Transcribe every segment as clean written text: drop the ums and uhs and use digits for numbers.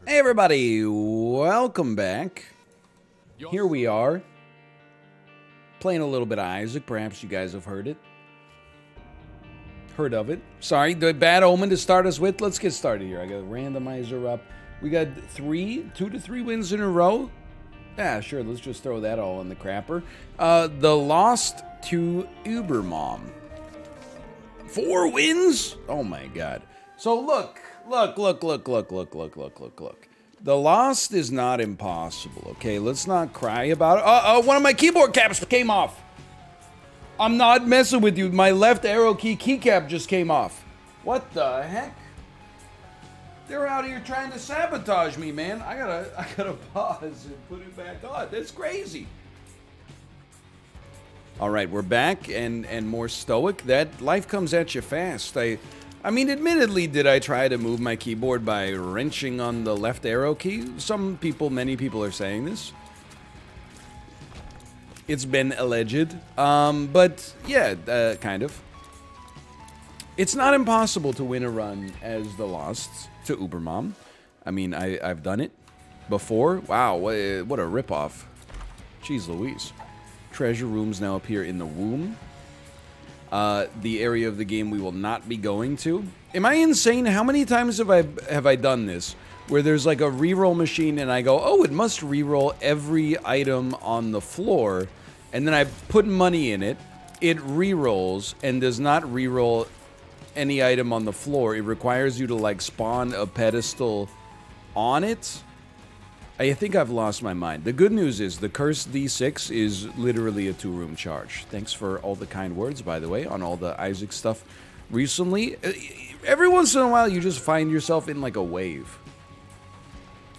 Hey everybody, welcome back. Here we are, playing a little bit of Isaac. Perhaps you guys have heard it. Heard of it. Sorry, the bad omen to start us with. Let's get started here. I got a randomizer up. We got 2 to 3 wins in a row. Yeah, sure, let's just throw that all in the crapper. The Lost to Ubermom. 4 wins? Oh my god. So look. The Lost is not impossible, okay? Let's not cry about it. Uh-oh, one of my keyboard caps came off. I'm not messing with you. My left arrow keycap just came off. What the heck? They're out here trying to sabotage me, man. I gotta pause and put it back on. That's crazy. All right, we're back and more stoic. That life comes at you fast. I mean, admittedly, did I try to move my keyboard by wrenching on the left arrow key? Many people are saying this. It's been alleged. But yeah, kind of. It's not impossible to win a run as the Lost to Ubermom. I mean, I've done it before. Wow, what a ripoff. Jeez Louise. Treasure rooms now appear in the womb. The area of the game we will not be going to. Am I insane? How many times have I done this? Where there's like a reroll machine and I go, oh, it must reroll every item on the floor. And then I put money in it. It rerolls and does not reroll any item on the floor. It requires you to like spawn a pedestal on it. I think I've lost my mind. The good news is the cursed D6 is literally a 2-room charge. Thanks for all the kind words, by the way, on all the Isaac stuff recently. Every once in a while, you just find yourself in like a wave.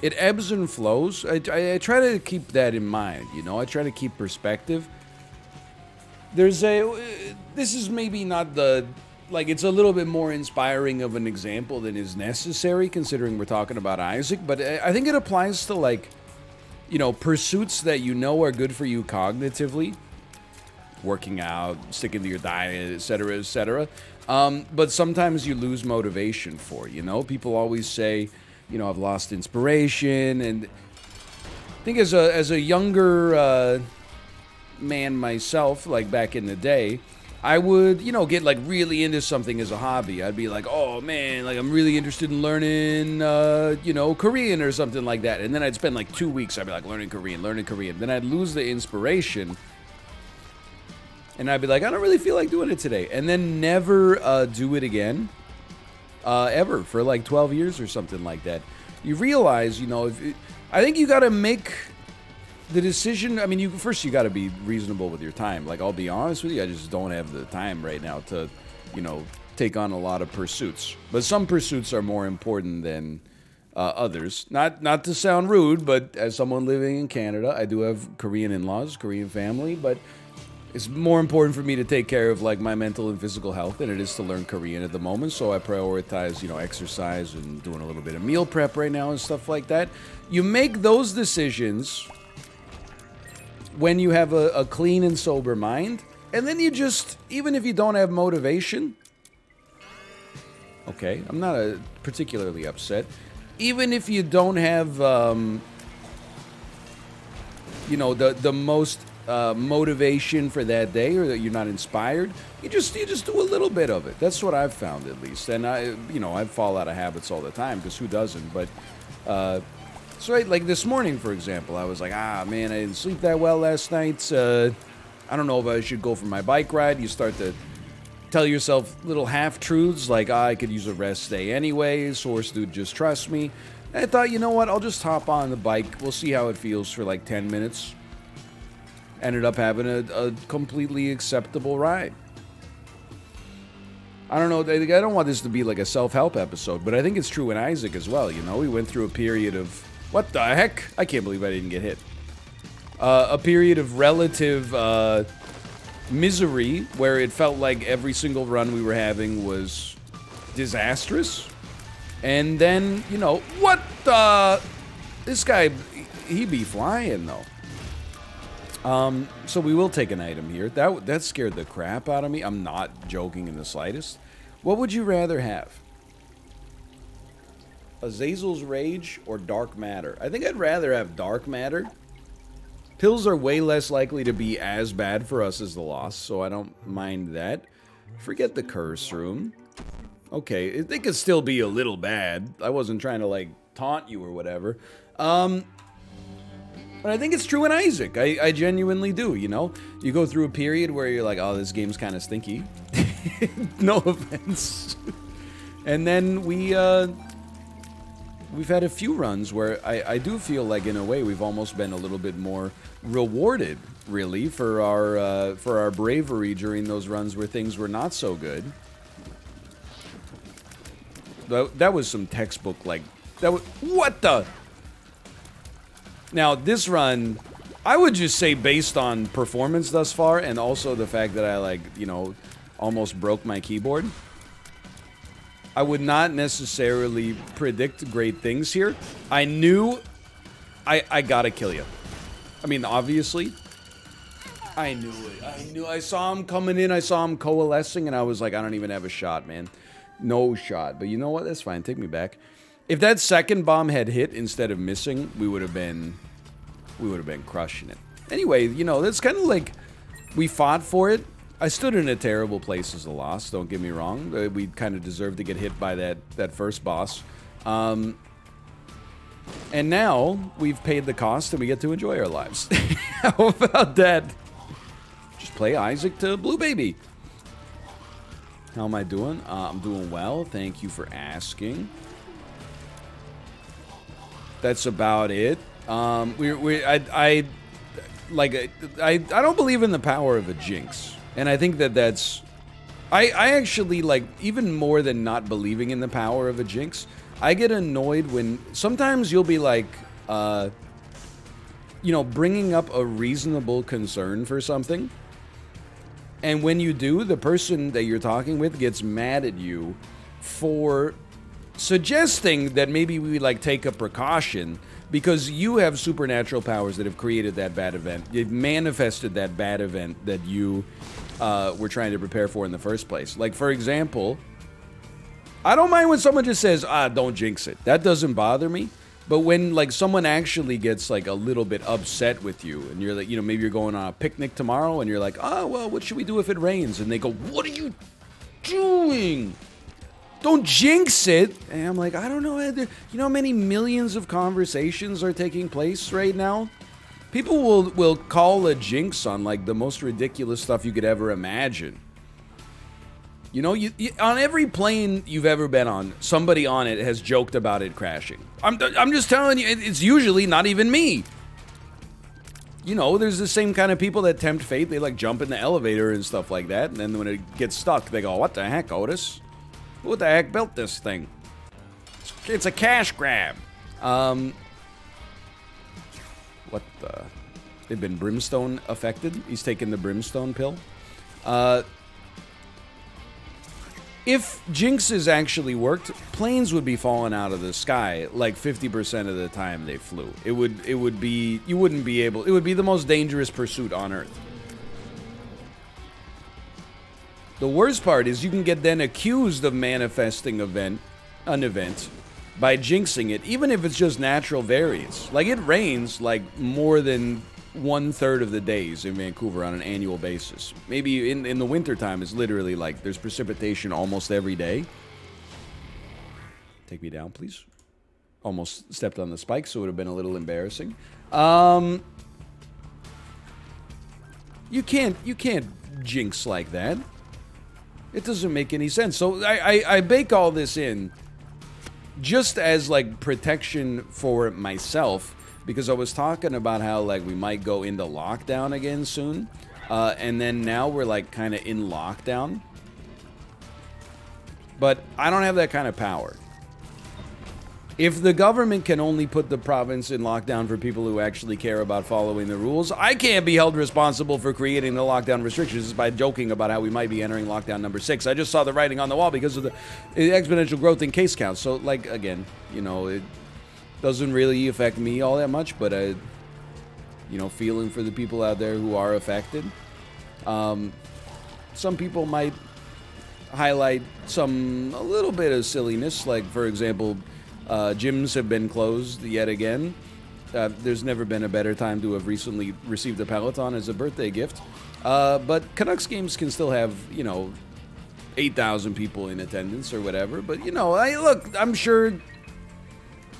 It ebbs and flows. I try to keep that in mind, you know? I try to keep perspective. This is maybe not the... Like, it's a little bit more inspiring of an example than is necessary, considering we're talking about Isaac, but I think it applies to, like, you know, pursuits that you know are good for you cognitively. Working out, sticking to your diet, etc., etc. But sometimes you lose motivation for it, you know? People always say, you know, I've lost inspiration, and I think as a younger man myself, like back in the day, I would, you know, get like really into something as a hobby. I'd be like, oh man, like I'm really interested in learning, you know, Korean or something like that. And then I'd spend like 2 weeks, I'd be like, learning Korean. Then I'd lose the inspiration. And I'd be like, I don't really feel like doing it today. And then never do it again, ever, for like 12 years or something like that. You realize, you know, I think you got to make... the decision, I mean, first you got to be reasonable with your time. Like, I'll be honest with you, I just don't have the time right now to, you know, take on a lot of pursuits. But some pursuits are more important than others. Not to sound rude, but as someone living in Canada, I do have Korean in-laws, Korean family, but it's more important for me to take care of, like, my mental and physical health than it is to learn Korean at the moment. So I prioritize, you know, exercise and doing a little bit of meal prep right now and stuff like that. You make those decisions when you have a clean and sober mind, and then you just, even if you don't have motivation, okay, I'm not particularly upset, even if you don't have, you know, the most motivation for that day, or that you're not inspired, you just do a little bit of it. That's what I've found, at least. And you know, I fall out of habits all the time, because who doesn't? But so, like this morning, for example, I was like, ah, man, I didn't sleep that well last night. I don't know if I should go for my bike ride. You start to tell yourself little half-truths, like, I could use a rest day anyways. Horse dude, just trust me. And I thought, you know what, I'll just hop on the bike. We'll see how it feels for like 10 minutes. Ended up having a completely acceptable ride. I don't know, I don't want this to be like a self-help episode, but I think it's true in Isaac as well, you know? We went through a period of... What the heck? I can't believe I didn't get hit. A period of relative misery where it felt like every single run we were having was disastrous. And then, you know, what the... This guy, he be flying, though. So we will take an item here. That scared the crap out of me. I'm not joking in the slightest. What would you rather have? Azazel's Rage or Dark Matter? I think I'd rather have Dark Matter. Pills are way less likely to be as bad for us as the Lost, so I don't mind that. Forget the Curse Room. Okay, they could still be a little bad. I wasn't trying to, like, taunt you or whatever. But I think it's true in Isaac. I genuinely do, you know? You go through a period where you're like, oh, this game's kind of stinky. No offense. And then we've had a few runs where I do feel like, in a way, we've almost been a little bit more rewarded, really, for our bravery during those runs where things were not so good. That was some textbook, like, what the? Now, this run, I would just say based on performance thus far, and also the fact that I, like, you know, almost broke my keyboard, I would not necessarily predict great things here. I knew I gotta kill you. I mean, obviously, I knew it. I saw him coming in, I saw him coalescing, and I was like, I don't even have a shot, man. No shot. But you know what? That's fine. Take me back. If that second bomb had hit instead of missing, we would have been crushing it. Anyway, you know, that's kind of like, we fought for it. I stood in a terrible place as a loss, don't get me wrong. We kind of deserved to get hit by that first boss. And now, we've paid the cost and we get to enjoy our lives. How about that? Just play Isaac to Blue Baby. How am I doing? I'm doing well. Thank you for asking. That's about it. I don't believe in the power of a jinx. And I think that's... I actually, like, even more than not believing in the power of a jinx, I get annoyed when... Sometimes you'll be like, you know, bringing up a reasonable concern for something. And when you do, the person that you're talking with gets mad at you for suggesting that maybe we, like, take a precaution because you have supernatural powers that have created that bad event. You've manifested that bad event that you were trying to prepare for in the first place. Like, for example, I don't mind when someone just says, don't jinx it. That doesn't bother me. But when, like, someone actually gets, like, a little bit upset with you, and you're like, you know, maybe you're going on a picnic tomorrow, and you're like, oh, well, what should we do if it rains? And they go, what are you doing? Don't jinx it. And I'm like, I don't know. You know how many millions of conversations are taking place right now? People will call a jinx on, like, the most ridiculous stuff you could ever imagine. You know, on every plane you've ever been on, somebody on it has joked about it crashing. I'm just telling you, it's usually not even me. You know, there's the same kind of people that tempt fate. They, like, jump in the elevator and stuff like that, and then when it gets stuck, they go, what the heck, Otis? Who the heck built this thing? It's a cash grab. What the... They've been Brimstone affected? He's taking the Brimstone pill? If jinxes actually worked, planes would be falling out of the sky like 50% of the time they flew. It would be, you wouldn't be able, it would be the most dangerous pursuit on Earth. The worst part is you can get then accused of manifesting an event by jinxing it, even if it's just natural variance. Like, it rains like more than 1/3 of the days in Vancouver on an annual basis. Maybe in the wintertime, it's literally like there's precipitation almost every day. Take me down, please. Almost stepped on the spike, so it would have been a little embarrassing. You can't jinx like that. It doesn't make any sense. So I bake all this in just as, like, protection for myself, because I was talking about how, like, we might go into lockdown again soon. And then now we're, like, kind of in lockdown. But I don't have that kind of power. If the government can only put the province in lockdown for people who actually care about following the rules, I can't be held responsible for creating the lockdown restrictions by joking about how we might be entering lockdown number 6. I just saw the writing on the wall because of the exponential growth in case counts. So, like, again, you know, it doesn't really affect me all that much, but you know, feeling for the people out there who are affected. Some people might highlight a little bit of silliness, like, for example, Gyms have been closed yet again. There's never been a better time to have recently received a Peloton as a birthday gift. But Canucks games can still have, you know, 8,000 people in attendance or whatever. But, you know, look, I'm sure...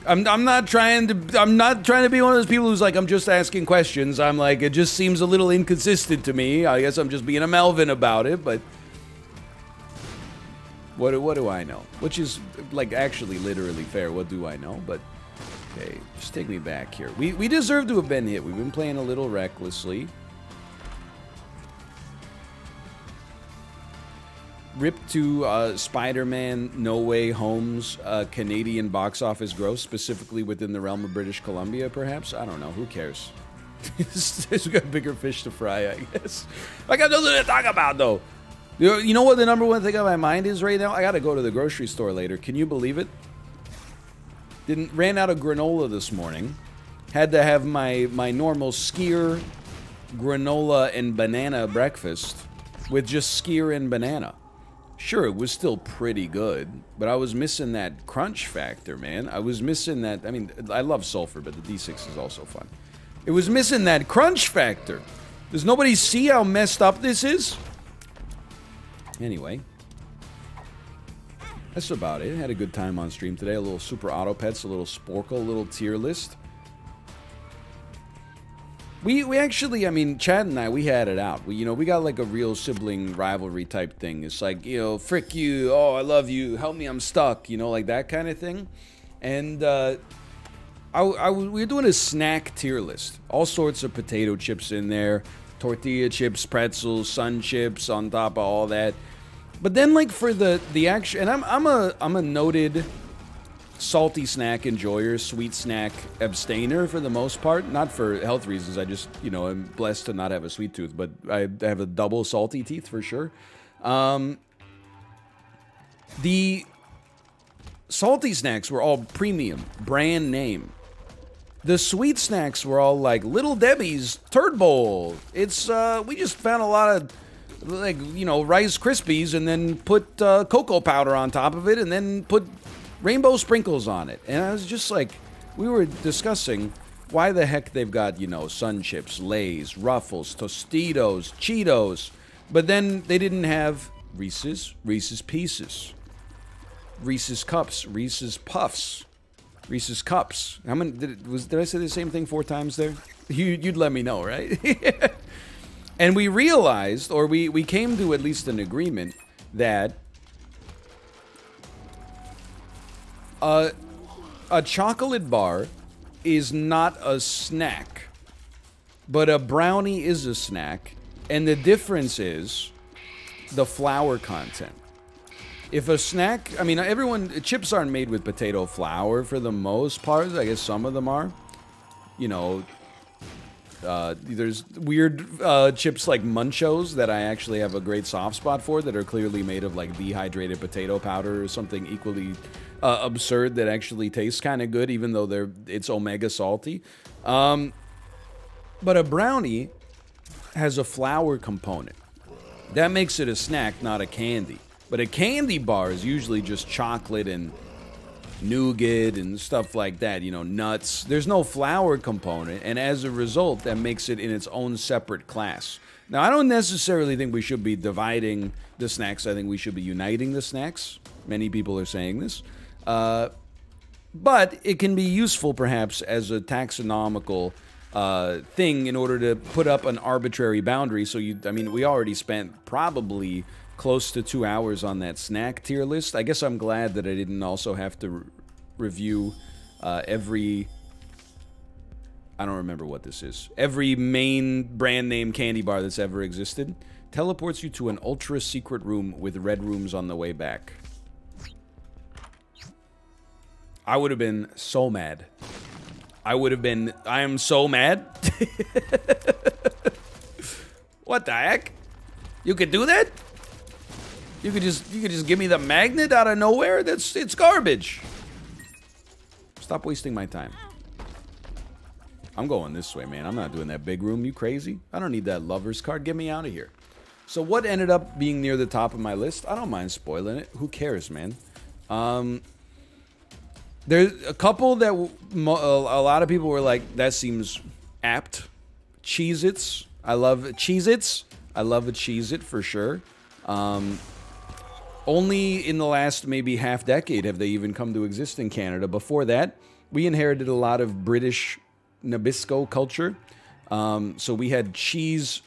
I'm not trying to be one of those people who's like, I'm just asking questions. I'm like, it just seems a little inconsistent to me. I guess I'm just being a Melvin about it, but what do I know? Which is like actually literally fair. What do I know? But okay, just take me back here. We deserve to have been hit. We've been playing a little recklessly. Rip to Spider-Man No Way Home's Canadian box office growth, specifically within the realm of British Columbia, perhaps? I don't know. Who cares? We've got bigger fish to fry, I guess. I got nothing to talk about, though. You know what the number one thing on my mind is right now? I got to go to the grocery store later. Can you believe it? Ran out of granola this morning. Had to have my normal skyr, granola, and banana breakfast with just skyr and banana. Sure, it was still pretty good, but I was missing that crunch factor, man. I was missing that. I mean, I love sulfur, but the D6 is also fun. It was missing that crunch factor. Does nobody see how messed up this is? Anyway, that's about it. Had a good time on stream today. A little Super Auto Pets, a little Sporkle, a little tier list. We actually, I mean, Chad and I, we had it out. We got like a real sibling rivalry type thing. It's like, you know, frick you, oh, I love you, help me, I'm stuck, you know, like that kind of thing. And we were doing a snack tier list. All sorts of potato chips in there, tortilla chips, pretzels, sun chips on top of all that. But then, like, for the actual, and I'm a noted salty snack enjoyer, sweet snack abstainer for the most part. Not for health reasons. I just, you know, I'm blessed to not have a sweet tooth, but I have a double salty teeth for sure. The salty snacks were all premium, brand name. The sweet snacks were all like Little Debbie's Turd Bowl. It's, we just found a lot of, like, you know, Rice Krispies and then put cocoa powder on top of it and then put rainbow sprinkles on it. And I was just like, we were discussing why the heck they've got, you know, Sun Chips, Lay's, Ruffles, Tostitos, Cheetos, but then they didn't have Reese's, Reese's Pieces, Reese's Cups, Reese's Puffs, Reese's Cups. How many, did I say the same thing 4 times there? You'd let me know, right? And we realized, or we came to at least an agreement that a chocolate bar is not a snack, but a brownie is a snack, and the difference is the flour content. If a snack, I mean, chips aren't made with potato flour for the most part. I guess some of them are. You know, there's weird chips like Munchos that I actually have a great soft spot for that are clearly made of like dehydrated potato powder or something equally absurd that actually tastes kind of good, even though it's omega salty. But a brownie has a flour component. That makes it a snack, not a candy. But a candy bar is usually just chocolate and nougat and stuff like that, you know, nuts. There's no flour component, and as a result, that makes it in its own separate class. Now, I don't necessarily think we should be dividing the snacks. I think we should be uniting the snacks. Many people are saying this. But it can be useful, perhaps, as a taxonomical thing in order to put up an arbitrary boundary. So, I mean, we already spent probably close to 2 hours on that snack tier list. I guess I'm glad that I didn't also have to review every... I don't remember what this is. Every main brand name candy bar that's ever existed. Teleports you to an ultra secret room with red rooms on the way back. I would have been so mad. I am so mad. What the heck? You could do that? You could just give me the magnet out of nowhere? It's garbage. Stop wasting my time. I'm going this way, man. I'm not doing that big room. You crazy? I don't need that lover's card. Get me out of here. So what ended up being near the top of my list? I don't mind spoiling it. Who cares, man? There's a couple that a lot of people were like, that seems apt. Cheez-Its. I love Cheez-Its. I love a Cheez-It for sure. Only in the last maybe half decade have they even come to exist in Canada. Before that, we inherited a lot of British Nabisco culture. So we had cheese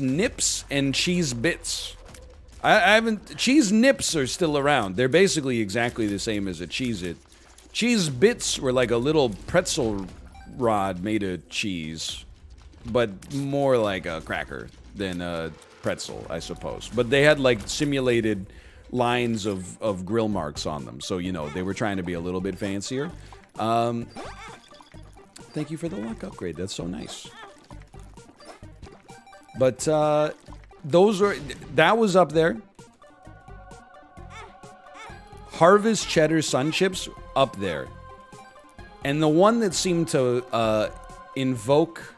nips and cheese bits. I haven't... Cheese nips are still around. They're basically exactly the same as a Cheez-It. Cheese bits were like a little pretzel rod made of cheese, but more like a cracker than a pretzel, I suppose. But they had like simulated lines of grill marks on them, so you know they were trying to be a little bit fancier. Thank you for the luck upgrade. That's so nice. But that was up there. Harvest Cheddar Sun Chips up there. And the one that seemed to invoke,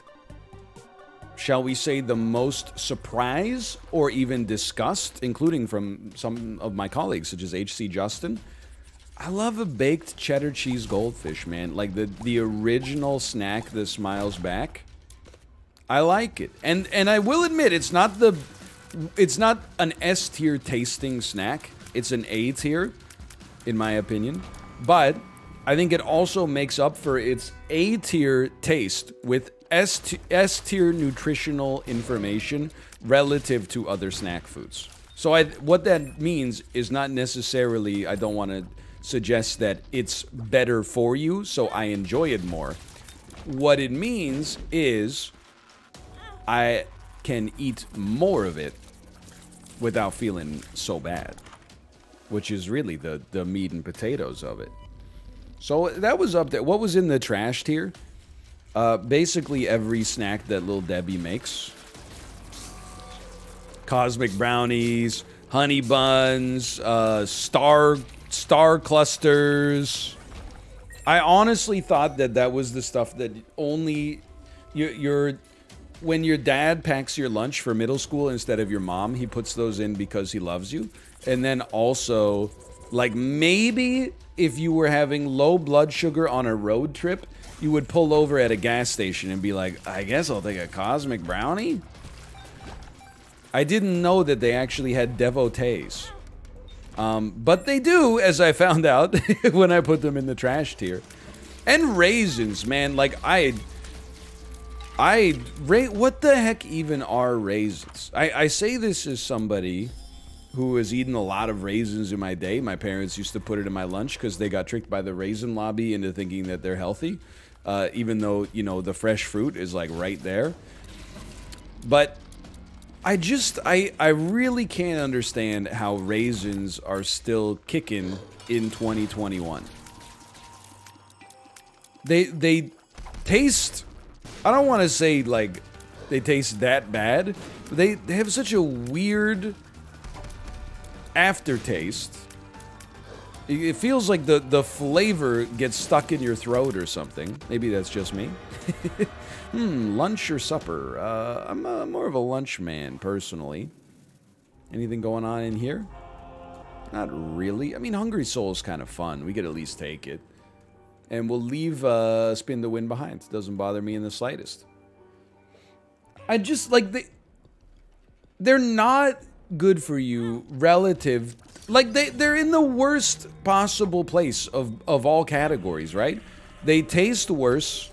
shall we say, the most surprise or even disgust, including from some of my colleagues, such as HC Justin. I love a baked cheddar cheese goldfish, man. Like the original snack that smiles back. I like it. And I will admit, it's not an S tier tasting snack. It's an A tier, in my opinion. But I think it also makes up for its A tier taste with S tier nutritional information relative to other snack foods. So what that means is not necessarily, I don't want to suggest that it's better for you, so I enjoy it more. What it means is I can eat more of it without feeling so bad, which is really the meat and potatoes of it. So that was up there. What was in the trash tier? Basically every snack that Little Debbie makes. Cosmic brownies, honey buns, star clusters. I honestly thought that was the stuff that only when your dad packs your lunch for middle school instead of your mom, he puts those in because he loves you. And then also, like, maybe if you were having low blood sugar on a road trip, you would pull over at a gas station and be like, I guess I'll take a Cosmic Brownie? I didn't know that they actually had devotees. But they do, as I found out when I put them in the trash tier. And raisins, man. Like, what the heck even are raisins? I say this as somebody who has eaten a lot of raisins in my day. My parents used to put it in my lunch because they got tricked by the raisin lobby into thinking that they're healthy. Even though, you know, the fresh fruit is like right there. But I really can't understand how raisins are still kicking in 2021. They taste, I don't want to say like they taste that bad, but they have such a weird aftertaste. It feels like the flavor gets stuck in your throat or something. Maybe that's just me. Lunch or supper? I'm more of a lunch man, personally. Anything going on in here? Not really. I mean, Hungry Soul's kind of fun. We could at least take it. And we'll leave Spin the Wind behind. It doesn't bother me in the slightest. I just, like, they're not good for you relative... Like, they're in the worst possible place of all categories, right? They taste worse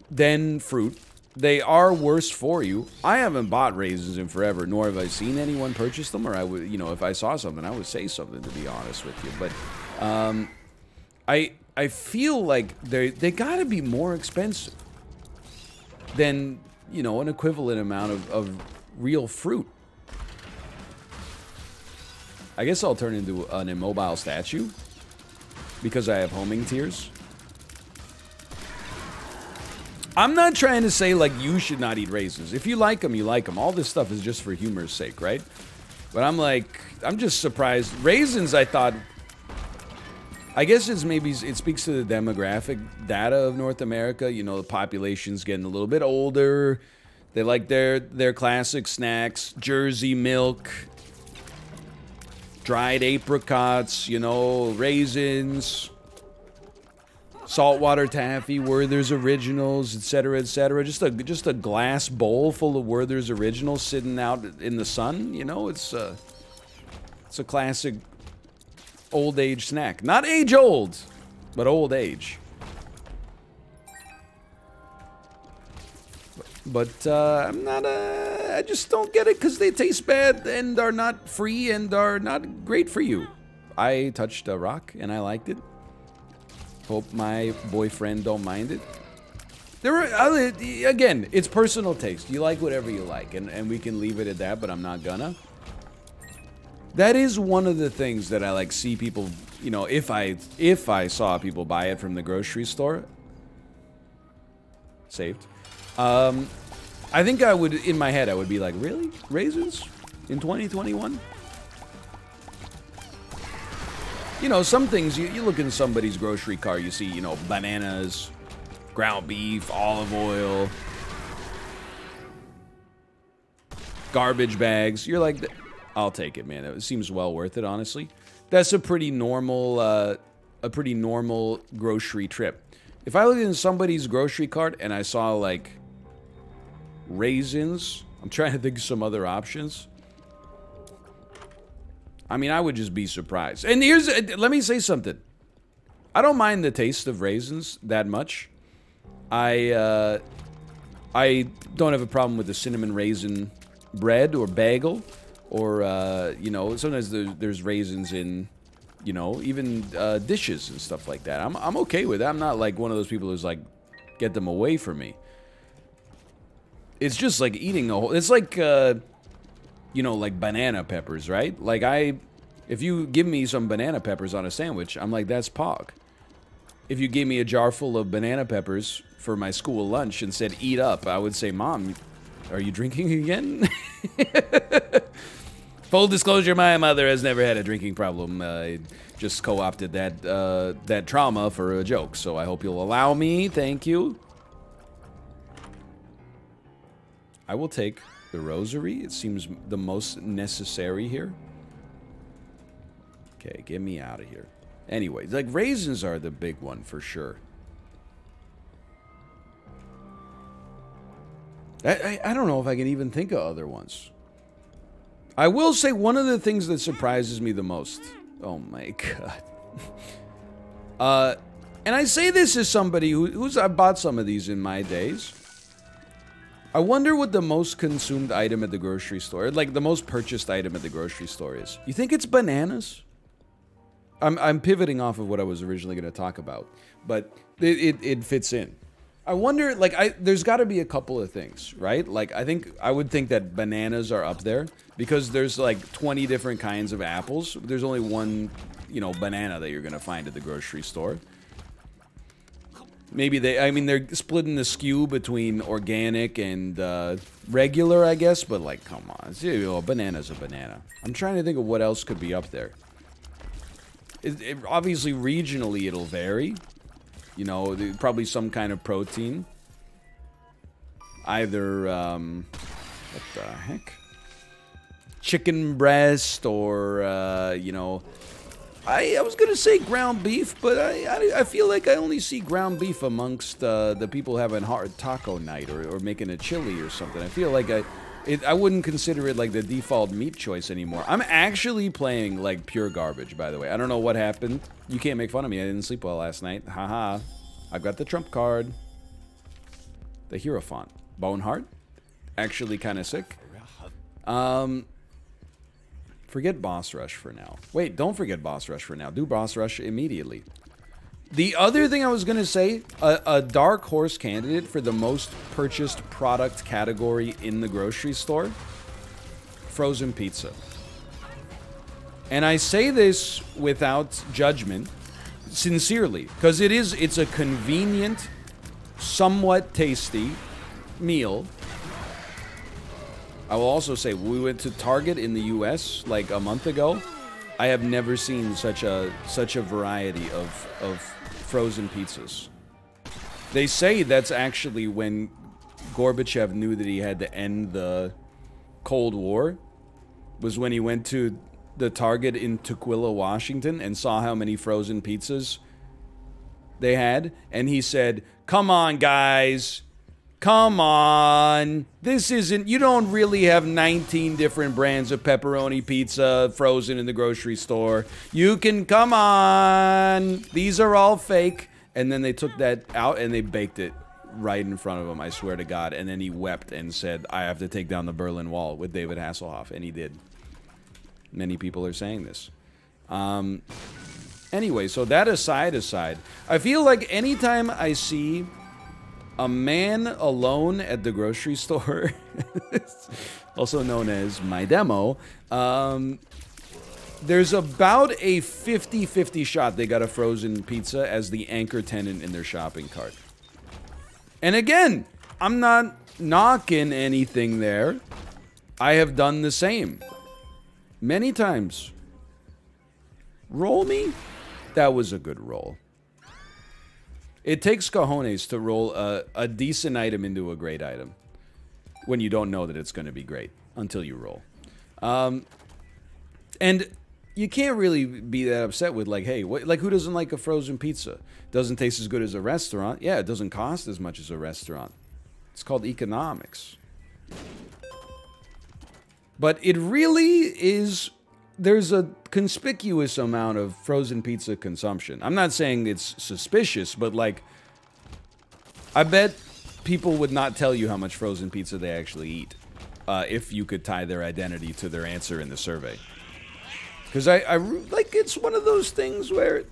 than fruit. They are worse for you. I haven't bought raisins in forever, nor have I seen anyone purchase them, or I would, you know, if I saw something, I would say something, to be honest with you. But, I feel like they gotta be more expensive than, you know, an equivalent amount of real fruit. I guess I'll turn into an immobile statue because I have homing tears. I'm not trying to say, like, you should not eat raisins. If you like them, you like them. All this stuff is just for humor's sake, right? But I'm like, I'm just surprised. Raisins, I thought... I guess it speaks to the demographic data of North America. You know, the population's getting a little bit older. They like their classic snacks. Jersey milk. dried apricots, you know, raisins, saltwater taffy, Werther's Originals, etc., etc. Just a glass bowl full of Werther's Originals sitting out in the sun. You know, it's a classic old age snack. Not age old, but old age. But I'm not. I just don't get it because they taste bad and are not free and are not great for you. I touched a rock and I liked it. Hope my boyfriend don't mind it. There are, again, it's personal taste. You like whatever you like, and we can leave it at that, but I'm not gonna. That is one of the things that I like see people, you know, if I saw people buy it from the grocery store. Saved. I think I would, in my head, I would be like, really? Raisins? In 2021? You know, some things, you look in somebody's grocery cart, you see, you know, bananas, ground beef, olive oil, garbage bags. You're like, I'll take it, man. It seems well worth it, honestly. That's a pretty normal grocery trip. If I looked in somebody's grocery cart and I saw, like, raisins, I'm trying to think of some other options. I mean, I would just be surprised. And let me say something. I don't mind the taste of raisins that much. I don't have a problem with the cinnamon raisin bread or bagel. Or, you know, sometimes there's raisins in, you know, even dishes and stuff like that. I'm okay with that. I'm not like one of those people who's like, get them away from me. It's just like eating a whole... It's like... you know, like banana peppers, right? Like if you give me some banana peppers on a sandwich, I'm like, that's pog. If you gave me a jar full of banana peppers for my school lunch and said, eat up, I would say, Mom, are you drinking again? Full disclosure, my mother has never had a drinking problem. I just co-opted that trauma for a joke, so I hope you'll allow me. Thank you. I will take... the rosary, it seems the most necessary here. Okay, get me out of here. Anyway, like raisins are the big one for sure. I don't know if I can even think of other ones. I will say one of the things that surprises me the most. Oh my god. And I say this as somebody I bought some of these in my days. I wonder what the most consumed item at the grocery store, like the most purchased item at the grocery store is. You think it's bananas? I'm pivoting off of what I was originally going to talk about, but it fits in. I wonder, like, there's got to be a couple of things, right? Like, I would think that bananas are up there because there's like 20 different kinds of apples. There's only one, you know, banana that you're going to find at the grocery store. Maybe they're splitting the skew between organic and regular, I guess, but like, come on. A banana's a banana. I'm trying to think of what else could be up there. Obviously, regionally, it'll vary. You know, probably some kind of protein. Either, what the heck? Chicken breast or, you know... I was going to say ground beef, but I feel like I only see ground beef amongst the people having hard taco night or making a chili or something. I feel like I wouldn't consider it like the default meat choice anymore. I'm actually playing like pure garbage, by the way. I don't know what happened. You can't make fun of me. I didn't sleep well last night. Haha. I've got the trump card. The Hierophant. Boneheart. Actually kind of sick. Forget Boss Rush for now. Wait, don't forget Boss Rush for now. Do Boss Rush immediately. The other thing I was going to say, a dark horse candidate for the most purchased product category in the grocery store, frozen pizza. And I say this without judgment, sincerely, because it's a convenient, somewhat tasty meal. I will also say, we went to Target in the U.S. like a month ago. I have never seen such a variety of frozen pizzas. They say that's actually when Gorbachev knew that he had to end the Cold War, was when he went to the Target in Tukwila, Washington, and saw how many frozen pizzas they had, and he said, "Come on, guys. Come on. This isn't, you don't really have 19 different brands of pepperoni pizza frozen in the grocery store. You can, come on. These are all fake." And then they took that out and they baked it right in front of him, I swear to God. And then he wept and said, "I have to take down the Berlin Wall" with David Hasselhoff. And he did. Many people are saying this. Anyway, so that aside, I feel like anytime I see a man alone at the grocery store, also known as my demo, there's about a 50-50 shot they got a frozen pizza as the anchor tenant in their shopping cart. And again, I'm not knocking anything there. I have done the same many times. Roll me? That was a good roll. It takes cojones to roll a decent item into a great item when you don't know that it's going to be great until you roll. And you can't really be that upset with, like, hey, like, who doesn't like a frozen pizza? Doesn't taste as good as a restaurant. Yeah, it doesn't cost as much as a restaurant. It's called economics. But it really is... There's a conspicuous amount of frozen pizza consumption. I'm not saying it's suspicious, but, like, I bet people would not tell you how much frozen pizza they actually eat if you could tie their identity to their answer in the survey. Because I like, it's one of those things where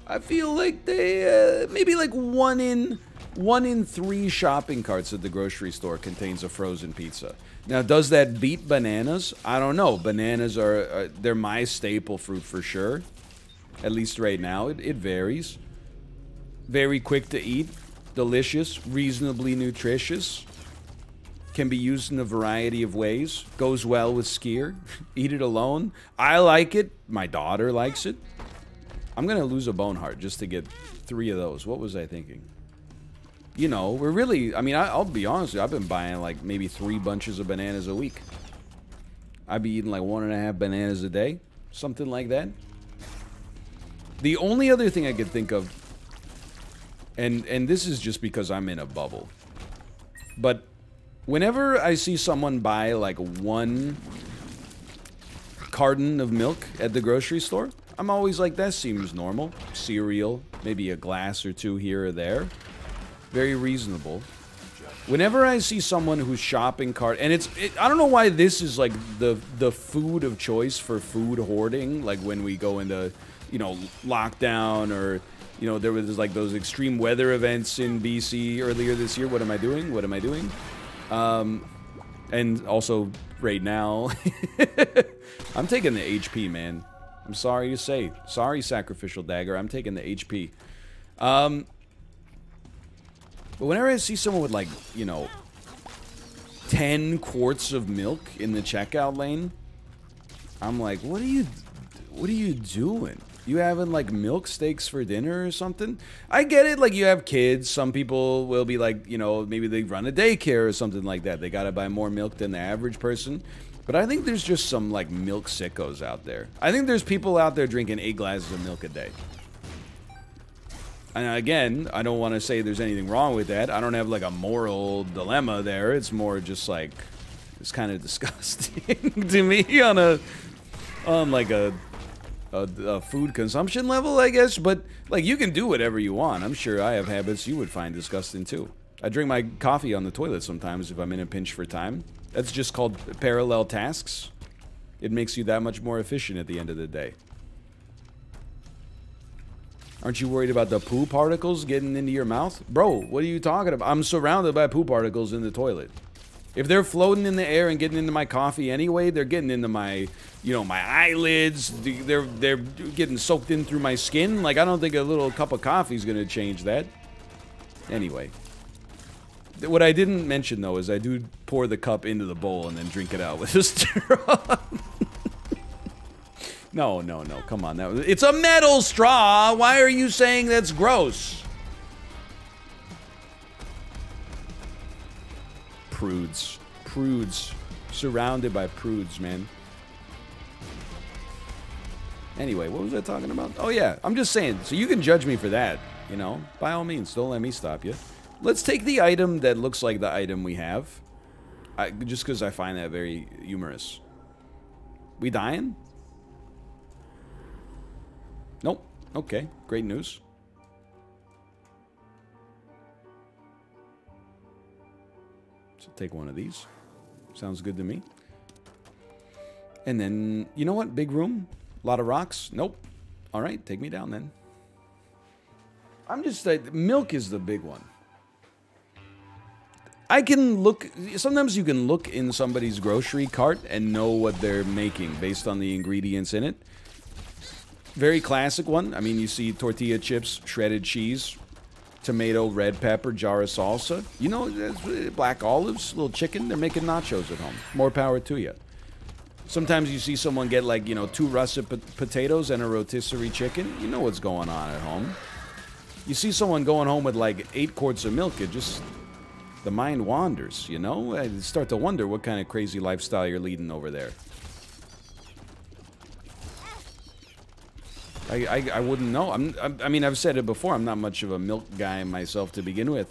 I feel like they, maybe like one in 3 shopping carts at the grocery store contains a frozen pizza. Now, does that beat bananas? I don't know. Bananas are, they're my staple fruit for sure. At least right now. It varies. Very quick to eat. Delicious. Reasonably nutritious. Can be used in a variety of ways. Goes well with skier. Eat it alone. I like it. My daughter likes it. I'm going to lose a bone heart just to get 3 of those. What was I thinking? You know, we're really, I mean, I'll be honest with you, I've been buying like maybe 3 bunches of bananas a week. I'd be eating like 1.5 bananas a day. Something like that. The only other thing I could think of, and this is just because I'm in a bubble, but whenever I see someone buy like 1 carton of milk at the grocery store, I'm always like, that seems normal. Cereal, maybe a glass or 2 here or there. Very reasonable. Whenever I see someone who's shopping cart, and I don't know why this is like the food of choice for food hoarding, like when we go into, you know, lockdown, or, you know, there was like those extreme weather events in BC earlier this year. What am I doing? What am I doing? And also right now, I'm taking the HP, man. I'm sorry to say. Sorry, Sacrificial Dagger. I'm taking the HP. But whenever I see someone with, like, you know, 10 quarts of milk in the checkout lane, I'm like, what are you doing? You having, like, milk steaks for dinner or something? I get it, like, you have kids. Some people will be like, you know, maybe they run a daycare or something like that. They gotta buy more milk than the average person. But I think there's just some, like, milk sickos out there. I think there's people out there drinking 8 glasses of milk a day. And again, I don't want to say there's anything wrong with that. I don't have, like, a moral dilemma there. It's more just, like, it's kind of disgusting to me on like a food consumption level, I guess. But, like, you can do whatever you want. I'm sure I have habits you would find disgusting, too. I drink my coffee on the toilet sometimes if I'm in a pinch for time. That's just called parallel tasks. It makes you that much more efficient at the end of the day. Aren't you worried about the poo particles getting into your mouth? Bro, what are you talking about? I'm surrounded by poo particles in the toilet. If they're floating in the air and getting into my coffee anyway, they're getting into my, you know, my eyelids. They're getting soaked in through my skin. Like, I don't think a little cup of coffee is going to change that. Anyway. What I didn't mention, though, is I do pour the cup into the bowl and then drink it out with a straw. No, come on. It's a metal straw! Why are you saying that's gross? Prudes. Prudes. Surrounded by prudes, man. Anyway, what was I talking about? Oh, yeah. I'm just saying. So you can judge me for that, you know? By all means, don't let me stop you. Let's take the item that looks like the item we have. Just because I find that very humorous. We dying? Nope. Okay. Great news. So take one of these. Sounds good to me. And then, you know what? Big room. A lot of rocks. Nope. All right. Take me down then. I'm just... milk is the big one. I can look... Sometimes you can look in somebody's grocery cart and know what they're making based on the ingredients in it. Very classic one. I mean, you see tortilla chips, shredded cheese, tomato, red pepper, jar of salsa. You know, black olives, little chicken. They're making nachos at home. More power to you. Sometimes you see someone get, like, you know, 2 russet potatoes and a rotisserie chicken. You know what's going on at home. You see someone going home with, like, 8 quarts of milk. It just... The mind wanders, you know? I start to wonder what kind of crazy lifestyle you're leading over there. I wouldn't know. I mean, I've said it before. I'm not much of a milk guy myself to begin with.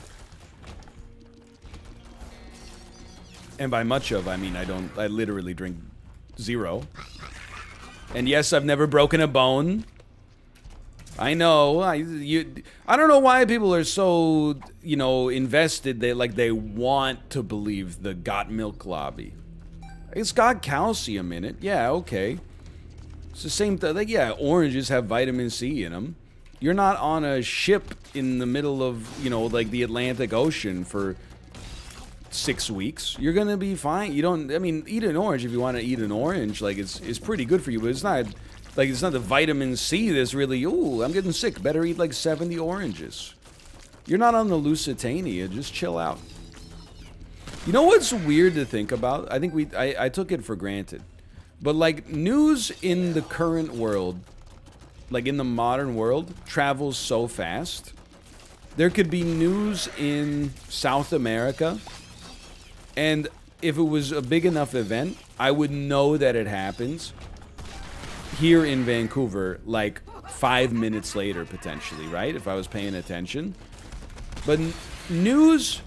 And by much of, I mean, I literally drink 0. And yes, I've never broken a bone. I know. I don't know why people are so, you know, invested. They want to believe the got milk lobby. It's got calcium in it. Yeah, okay. It's the same thing. Like, yeah, oranges have vitamin C in them. You're not on a ship in the middle of, you know, like the Atlantic Ocean for 6 weeks. You're gonna be fine. You don't. I mean, eat an orange if you want to eat an orange. Like, it's pretty good for you, but it's not. Like, it's not the vitamin C that's really, ooh, I'm getting sick. Better eat like 70 oranges. You're not on the Lusitania. Just chill out. You know what's weird to think about? I think I took it for granted. But, like, news in the current world, like in the modern world, travels so fast. There could be news in South America, and if it was a big enough event, I would know that it happens here in Vancouver, like 5 minutes later, potentially, right? If I was paying attention. But news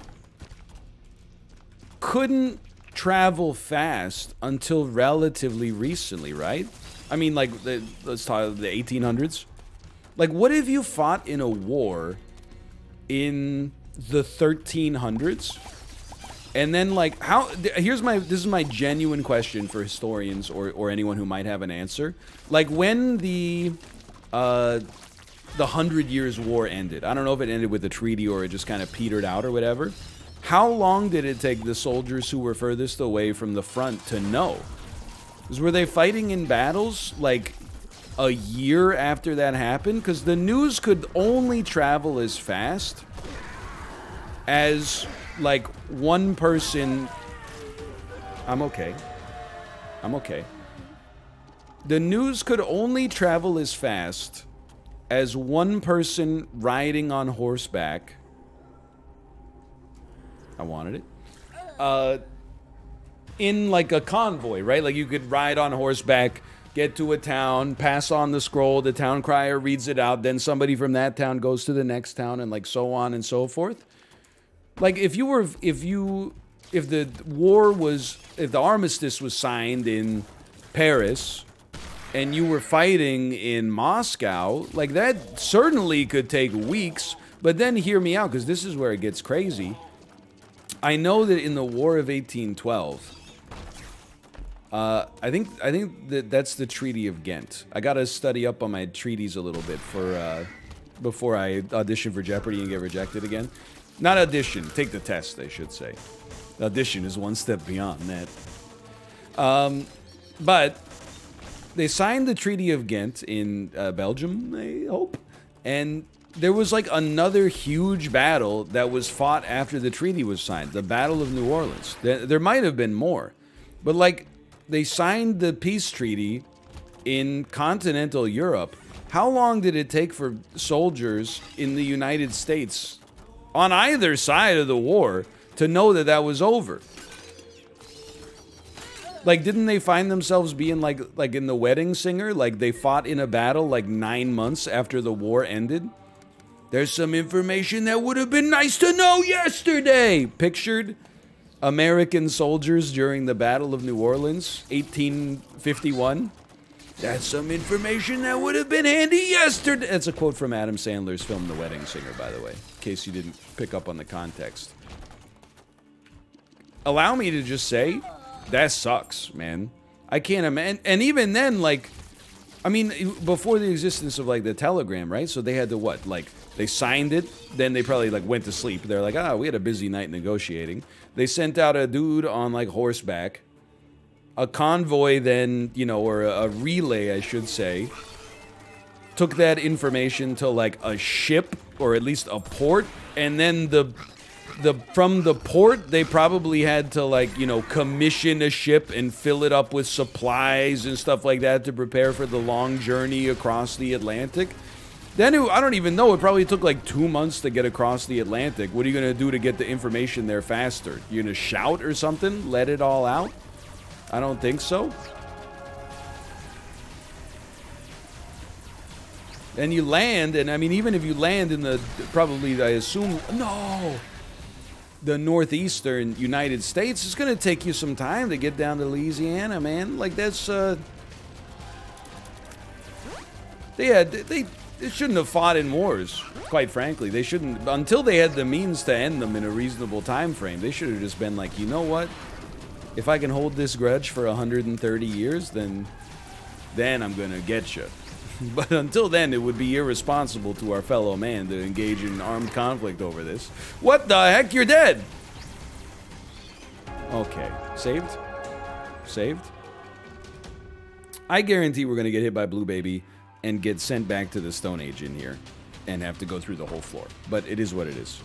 couldn't travel fast until relatively recently, right? I mean, like, let's talk the 1800s. Like, what if you fought in a war in the 1300s? And then, like, this is my genuine question for historians or anyone who might have an answer. Like, when the 100 Years' War ended, I don't know if it ended with a treaty or it just kind of petered out or whatever. How long did it take the soldiers who were furthest away from the front to know? Were they fighting in battles, like, a year after that happened? Because the news could only travel as fast as, like, one person... I'm okay. I'm okay. The news could only travel as fast as one person riding on horseback... I wanted it. In, like, a convoy, right? Like, you could ride on horseback, get to a town, pass on the scroll, the town crier reads it out, then somebody from that town goes to the next town, and, like, so on and so forth. Like, if the armistice was signed in Paris, and you were fighting in Moscow, like, that certainly could take weeks, but then hear me out, because this is where it gets crazy. I know that in the War of 1812, I think that's the Treaty of Ghent. I gotta study up on my treaties a little bit for before I audition for Jeopardy and get rejected again. Not audition, take the test, I should say. Audition is one step beyond that. But they signed the Treaty of Ghent in Belgium, I hope, and there was, like, another huge battle that was fought after the treaty was signed. The Battle of New Orleans. There might have been more. But, like, they signed the peace treaty in continental Europe. How long did it take for soldiers in the United States, on either side of the war, to know that that was over? Like, didn't they find themselves being like in The Wedding Singer? Like, they fought in a battle like 9 months after the war ended? There's some information that would have been nice to know yesterday! Pictured American soldiers during the Battle of New Orleans, 1851. That's some information that would have been handy yesterday. That's a quote from Adam Sandler's film The Wedding Singer, by the way, in case you didn't pick up on the context. Allow me to just say, that sucks, man. I can't imagine. And even then, like, I mean, before the existence of, like, the telegram, right? So they had to what? Like, they signed it, then they probably, like, went to sleep. They're like, ah, we had a busy night negotiating. They sent out a dude on, like, horseback. A convoy then, you know, or a relay, I should say, took that information to, like, a ship, or at least a port, and then from the port, they probably had to, like, you know, commission a ship and fill it up with supplies and stuff like that to prepare for the long journey across the Atlantic. Then, I don't even know, it probably took like 2 months to get across the Atlantic. What are you going to do to get the information there faster? You going to shout or something? Let it all out? I don't think so. And you land, and I mean, even if you land in the, probably, I assume, no! The northeastern United States, it's gonna take you some time to get down to Louisiana, man. Like, that's, they shouldn't have fought in wars, quite frankly. They shouldn't, until they had the means to end them in a reasonable time frame. They should have just been like, you know what? If I can hold this grudge for 130 years, then I'm gonna get you. But until then, it would be irresponsible to our fellow man to engage in armed conflict over this. What the heck? You're dead! Okay. Saved? Saved? I guarantee we're gonna get hit by Blue Baby and get sent back to the Stone Age in here and have to go through the whole floor. But it is what it is.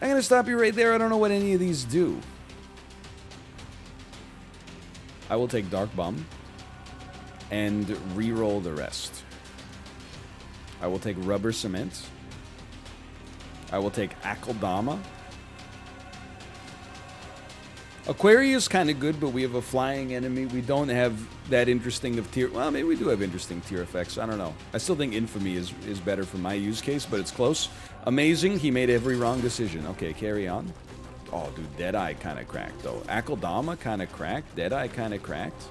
I'm gonna stop you right there. I don't know what any of these do. I will take Dark Bomb and re-roll the rest. I will take Rubber Cement. I will take Akeldama. Aquarius kind of good, but we have a flying enemy. We don't have that interesting of tier. Well, maybe we do have interesting tier effects. I don't know. I still think Infamy is better for my use case, but it's close. Amazing. He made every wrong decision. Okay, carry on. Oh, dude, Deadeye kind of cracked, though. Akeldama kind of cracked. Deadeye kind of cracked.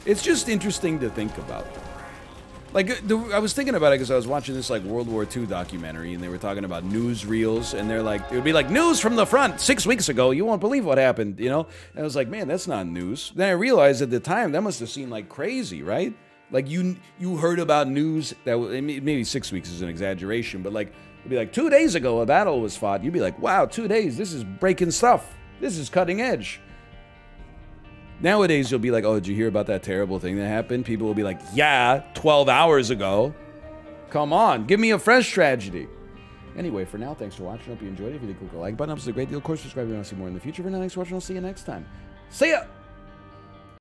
It's just interesting to think about. Like, I was thinking about it because I was watching this, like, World War II documentary, and they were talking about newsreels, and they're like, it would be like, news from the front 6 weeks ago, you won't believe what happened, you know? And I was like, man, that's not news. Then I realized at the time, that must have seemed like crazy, right? Like, you heard about news that, maybe 6 weeks is an exaggeration, but, like, it'd be like, 2 days ago, a battle was fought. You'd be like, wow, 2 days, this is breaking stuff. This is cutting edge. Nowadays, you'll be like, oh, did you hear about that terrible thing that happened? People will be like, yeah, 12 hours ago. Come on, give me a fresh tragedy. Anyway, for now, thanks for watching. Hope you enjoyed it. If you did, click the like button. It was a great deal. Of course, subscribe if you want to see more in the future. For now, thanks for watching. I'll see you next time. See ya!